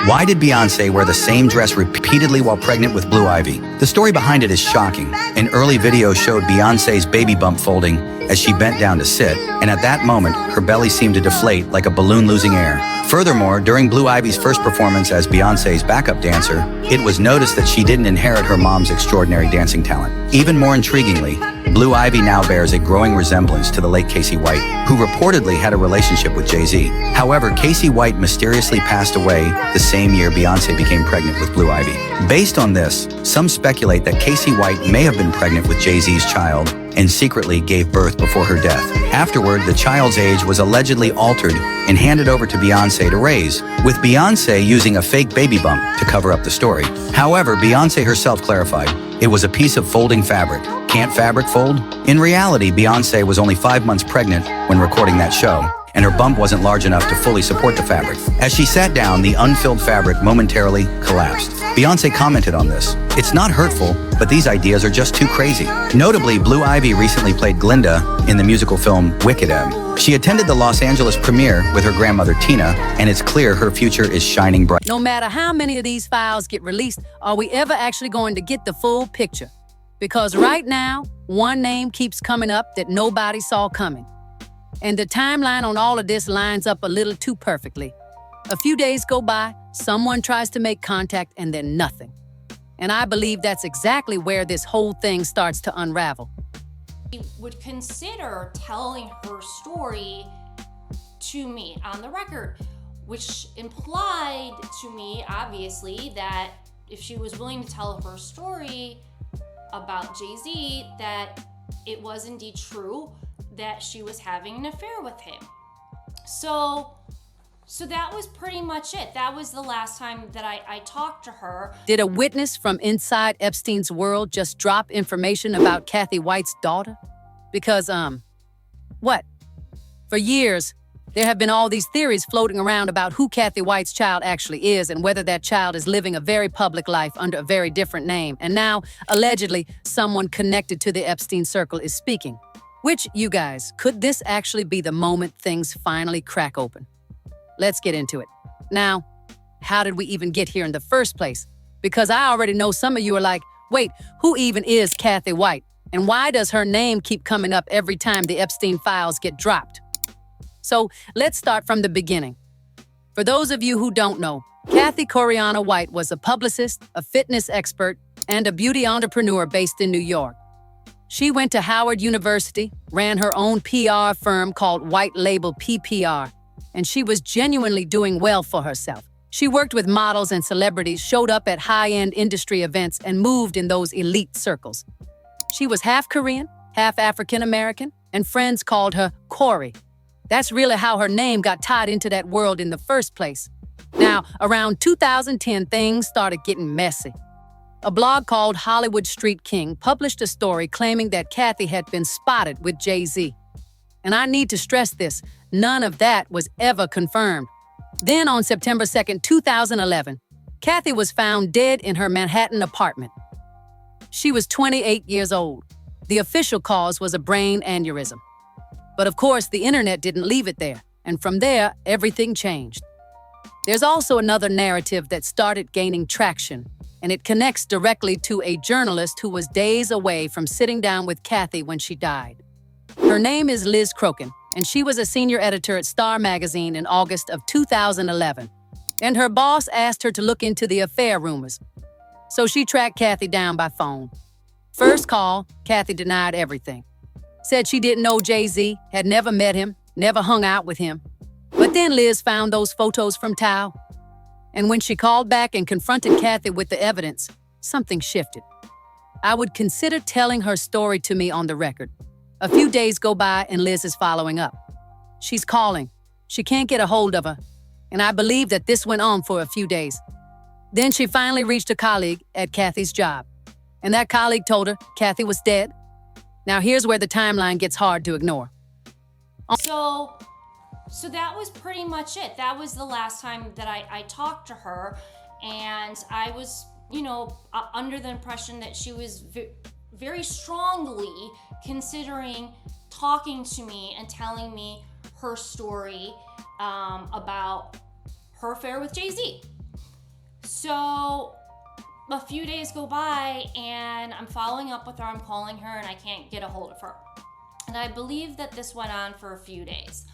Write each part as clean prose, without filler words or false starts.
Why did Beyoncé wear the same dress repeatedly while pregnant with Blue Ivy? The story behind it is shocking. An early video showed Beyoncé's baby bump folding as she bent down to sit, and at that moment, her belly seemed to deflate like a balloon losing air. Furthermore, during Blue Ivy's first performance as Beyoncé's backup dancer, it was noticed that she didn't inherit her mom's extraordinary dancing talent. Even more intriguingly, Blue Ivy now bears a growing resemblance to the late Cathy White, who reportedly had a relationship with Jay-Z. However, Cathy White mysteriously passed away the same year Beyoncé became pregnant with Blue Ivy. Based on this, some speculate that Cathy White may have been pregnant with Jay-Z's child and secretly gave birth before her death. Afterward, the child's age was allegedly altered and handed over to Beyoncé to raise, with Beyoncé using a fake baby bump to cover up the story. However, Beyoncé herself clarified, it was a piece of folding fabric. Can't fabric fold? In reality, Beyoncé was only 5 months pregnant when recording that show, and her bump wasn't large enough to fully support the fabric. As she sat down, the unfilled fabric momentarily collapsed. Beyoncé commented on this. It's not hurtful, but these ideas are just too crazy. Notably, Blue Ivy recently played Glinda in the musical film Wicked. She attended the Los Angeles premiere with her grandmother Tina, and it's clear her future is shining bright. No matter how many of these files get released, are we ever actually going to get the full picture? Because right now, one name keeps coming up that nobody saw coming. And the timeline on all of this lines up a little too perfectly. A few days go by, someone tries to make contact, and then nothing. And I believe that's exactly where this whole thing starts to unravel. She would consider telling her story to me on the record, which implied to me, obviously, that if she was willing to tell her story about Jay-Z, that it was indeed true that she was having an affair with him. So that was pretty much it. That was the last time that I talked to her. Did a witness from inside Epstein's world just drop information about Cathy White's daughter? Because, what? For years, there have been all these theories floating around about who Cathy White's child actually is and whether that child is living a very public life under a very different name. And now, allegedly, someone connected to the Epstein circle is speaking. Which, you guys, could this actually be the moment things finally crack open? Let's get into it. Now, how did we even get here in the first place? Because I already know some of you are like, wait, who even is Cathy White? And why does her name keep coming up every time the Epstein files get dropped? So let's start from the beginning. For those of you who don't know, Cathy Koreana White was a publicist, a fitness expert, and a beauty entrepreneur based in New York. She went to Howard University, ran her own PR firm called White Label PPR, and she was genuinely doing well for herself. She worked with models and celebrities, showed up at high-end industry events, and moved in those elite circles. She was half Korean, half African-American, and friends called her Corey. That's really how her name got tied into that world in the first place. Now, around 2010, things started getting messy. A blog called Hollywood Street King published a story claiming that Cathy had been spotted with Jay-Z. And I need to stress this, none of that was ever confirmed. Then on September 2nd, 2011, Cathy was found dead in her Manhattan apartment. She was 28 years old. The official cause was a brain aneurysm. But of course, the internet didn't leave it there, and from there, everything changed. There's also another narrative that started gaining traction, and it connects directly to a journalist who was days away from sitting down with Cathy when she died. Her name is Liz Crokin, and she was a senior editor at Star magazine in August of 2011. And her boss asked her to look into the affair rumors. So she tracked Cathy down by phone. First call, Cathy denied everything. Said she didn't know Jay-Z, had never met him, never hung out with him. But then Liz found those photos from Tao. And when she called back and confronted Cathy with the evidence, something shifted. I would consider telling her story to me on the record. A few days go by and Liz is following up. She's calling. She can't get a hold of her. And I believe that this went on for a few days. Then she finally reached a colleague at Cathy's job. And that colleague told her Cathy was dead. Now here's where the timeline gets hard to ignore. So that was pretty much it. That was the last time that I talked to her, and I was, under the impression that she was very strongly considering talking to me and telling me her story about her affair with Jay-Z. So a few days go by and I'm following up with her, I'm calling her, and I can't get a hold of her. And I believe that this went on for a few days.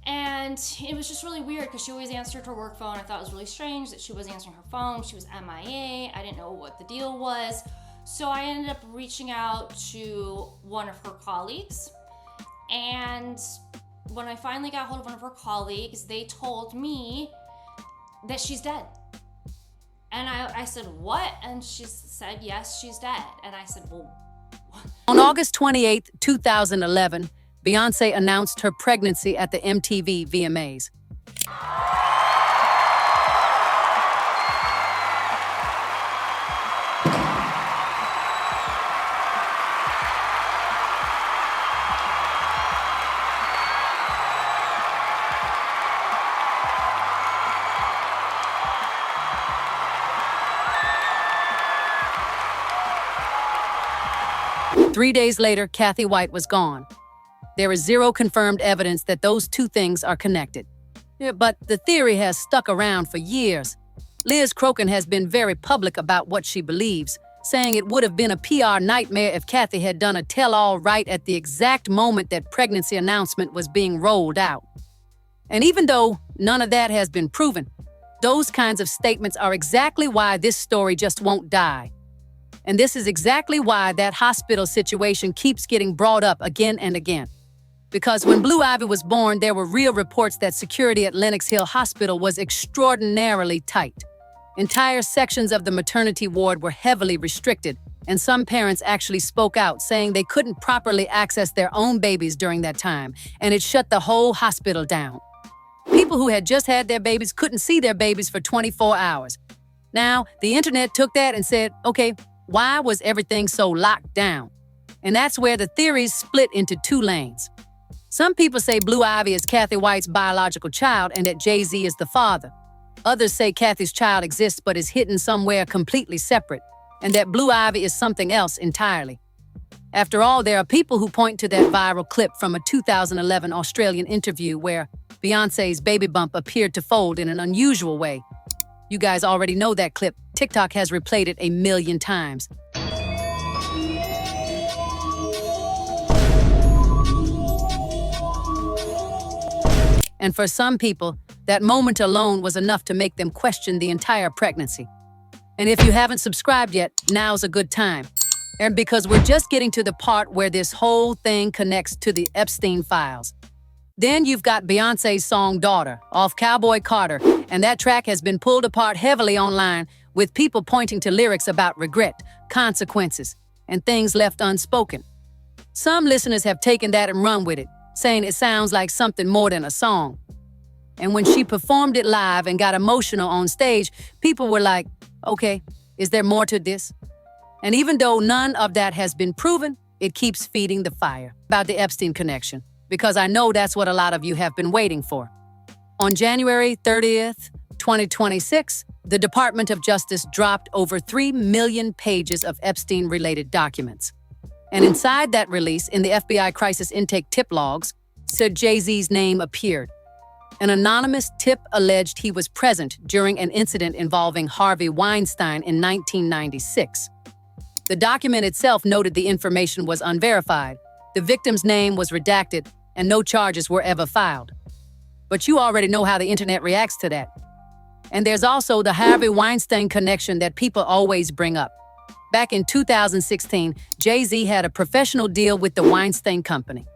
And it was just really weird because she always answered her work phone. I thought it was really strange that she wasn't answering her phone. She was MIA. I didn't know what the deal was. So I ended up reaching out to one of her colleagues. And when I finally got hold of one of her colleagues, they told me that she's dead. And I said, what? And she said, yes, she's dead. And I said, well, what? On August 28, 2011, Beyoncé announced her pregnancy at the MTV VMAs. 3 days later, Cathy White was gone. There is zero confirmed evidence that those two things are connected. But the theory has stuck around for years. Liz Crokin has been very public about what she believes, saying it would have been a PR nightmare if Cathy had done a tell-all right at the exact moment that pregnancy announcement was being rolled out. And even though none of that has been proven, those kinds of statements are exactly why this story just won't die. And this is exactly why that hospital situation keeps getting brought up again and again. Because when Blue Ivy was born, there were real reports that security at Lennox Hill Hospital was extraordinarily tight. Entire sections of the maternity ward were heavily restricted, and some parents actually spoke out, saying they couldn't properly access their own babies during that time, and it shut the whole hospital down. People who had just had their babies couldn't see their babies for 24 hours. Now, the internet took that and said, okay, why was everything so locked down? And that's where the theories split into two lanes. Some people say Blue Ivy is Cathy White's biological child and that Jay-Z is the father. Others say Cathy's child exists but is hidden somewhere completely separate, and that Blue Ivy is something else entirely. After all, there are people who point to that viral clip from a 2011 Australian interview where Beyoncé's baby bump appeared to fold in an unusual way. You guys already know that clip. TikTok has replayed it 1 million times. And for some people, that moment alone was enough to make them question the entire pregnancy. And if you haven't subscribed yet, now's a good time. And because we're just getting to the part where this whole thing connects to the Epstein files. Then you've got Beyoncé's song Daughter off Cowboy Carter, and that track has been pulled apart heavily online with people pointing to lyrics about regret, consequences, and things left unspoken. Some listeners have taken that and run with it, saying it sounds like something more than a song. And when she performed it live and got emotional on stage, people were like, okay, is there more to this? And even though none of that has been proven, it keeps feeding the fire about the Epstein connection, because I know that's what a lot of you have been waiting for. On January 30th, 2026, the Department of Justice dropped over 3 million pages of Epstein-related documents. And inside that release, in the FBI crisis intake tip logs, said Jay-Z's name appeared. An anonymous tip alleged he was present during an incident involving Harvey Weinstein in 1996. The document itself noted the information was unverified, the victim's name was redacted, and no charges were ever filed. But you already know how the internet reacts to that. And there's also the Harvey Weinstein connection that people always bring up. Back in 2016, Jay-Z had a professional deal with the Weinstein Company.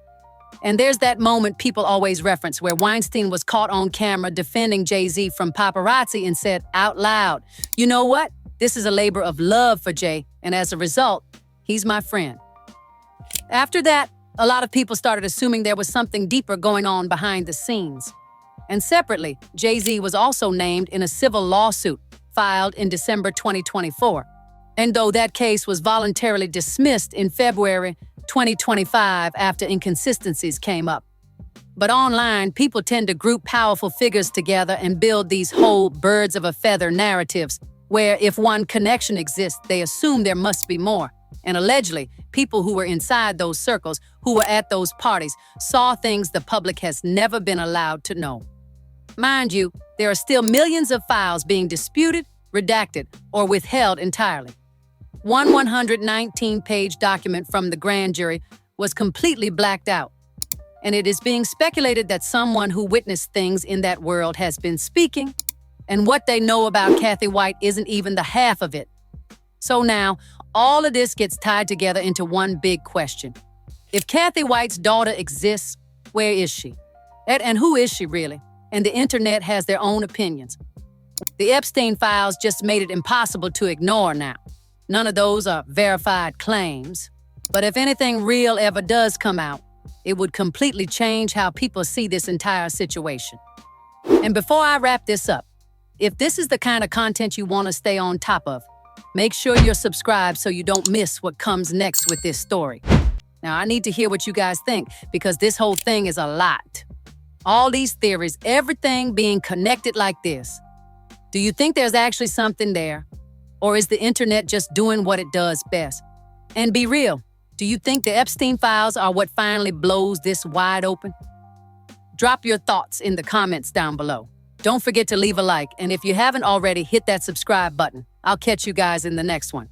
And there's that moment people always reference where Weinstein was caught on camera defending Jay-Z from paparazzi and said out loud, you know what? This is a labor of love for Jay, and as a result, he's my friend. After that, a lot of people started assuming there was something deeper going on behind the scenes. And separately, Jay-Z was also named in a civil lawsuit filed in December 2024. And though that case was voluntarily dismissed in February 2025 after inconsistencies came up. But online, people tend to group powerful figures together and build these whole birds of a feather narratives, where if one connection exists, they assume there must be more. And allegedly, people who were inside those circles, who were at those parties, saw things the public has never been allowed to know. Mind you, there are still millions of files being disputed, redacted, or withheld entirely. One 119-page document from the grand jury was completely blacked out, and it is being speculated that someone who witnessed things in that world has been speaking, and what they know about Cathy White isn't even the half of it. So now, all of this gets tied together into one big question. If Cathy White's daughter exists, where is she? And who is she really? And the internet has their own opinions. The Epstein files just made it impossible to ignore now. None of those are verified claims. But if anything real ever does come out, it would completely change how people see this entire situation. And before I wrap this up, if this is the kind of content you want to stay on top of, make sure you're subscribed so you don't miss what comes next with this story. Now, I need to hear what you guys think, because this whole thing is a lot. All these theories, everything being connected like this. Do you think there's actually something there? Or is the internet just doing what it does best? And be real, do you think the Epstein files are what finally blows this wide open? Drop your thoughts in the comments down below. Don't forget to leave a like, and if you haven't already, hit that subscribe button. I'll catch you guys in the next one.